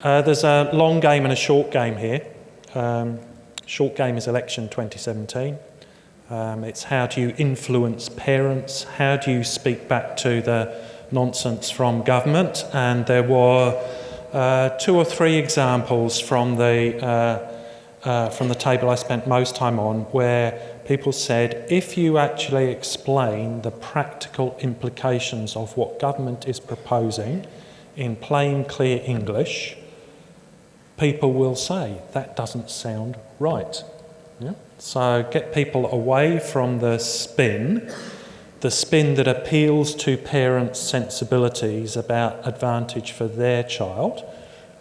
There's a long game and a short game here. Short game is election 2017. It's how do you influence parents? How do you speak back to the nonsense from government? And there were 2 or 3 examples from the table I spent most time on where people said, if you actually explain the practical implications of what government is proposing in plain, clear English, people will say, that doesn't sound right. Yeah? So get people away from the spin that appeals to parents' sensibilities about advantage for their child,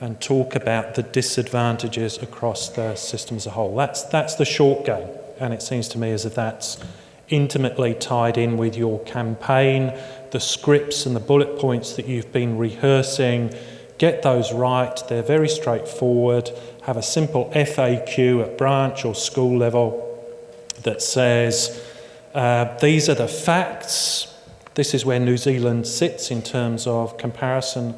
and talk about the disadvantages across the system as a whole. That's the short game, and it seems to me as if that's intimately tied in with your campaign, the scripts and the bullet points that you've been rehearsing. Get those right, they're very straightforward. Have a simple FAQ at branch or school level that says, these are the facts. This is where New Zealand sits in terms of comparison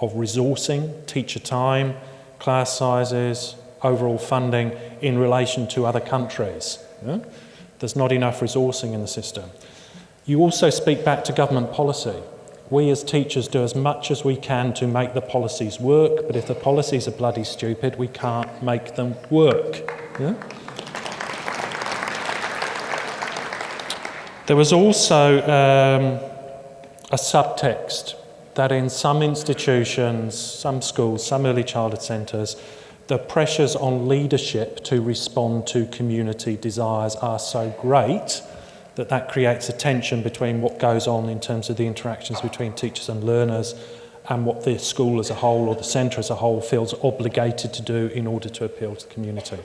of resourcing, teacher time, class sizes, overall funding in relation to other countries. Yeah? There's not enough resourcing in the system. You also speak back to government policy. We as teachers do as much as we can to make the policies work, but if the policies are bloody stupid, we can't make them work. Yeah? There was also a subtext that in some institutions, some schools, some early childhood centres, the pressures on leadership to respond to community desires are so great that creates a tension between what goes on in terms of the interactions between teachers and learners and what the school as a whole or the centre as a whole feels obligated to do in order to appeal to the community.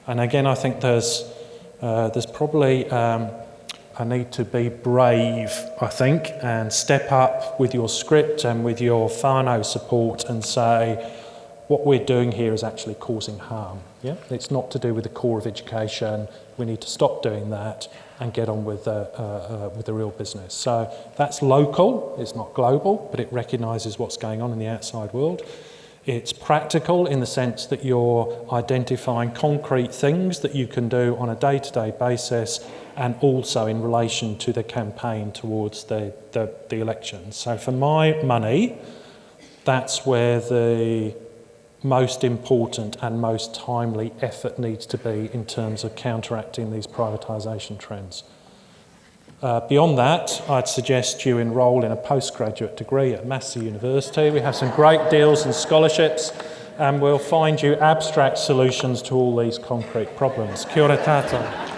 And again, I think there's probably a need to be brave, I think, and step up with your script and with your whānau support and say, what we're doing here is actually causing harm. Yeah? It's not to do with the core of education. We need to stop doing that and get on with the real business. So that's local, it's not global, but it recognises what's going on in the outside world. It's practical in the sense that you're identifying concrete things that you can do on a day-to-day basis, and also in relation to the campaign towards the election. So for my money, that's where the most important and most timely effort needs to be in terms of counteracting these privatisation trends. Beyond that, I'd suggest you enrol in a postgraduate degree at Massey University. We have some great deals and scholarships, and we'll find you abstract solutions to all these concrete problems. Kia ora tātou.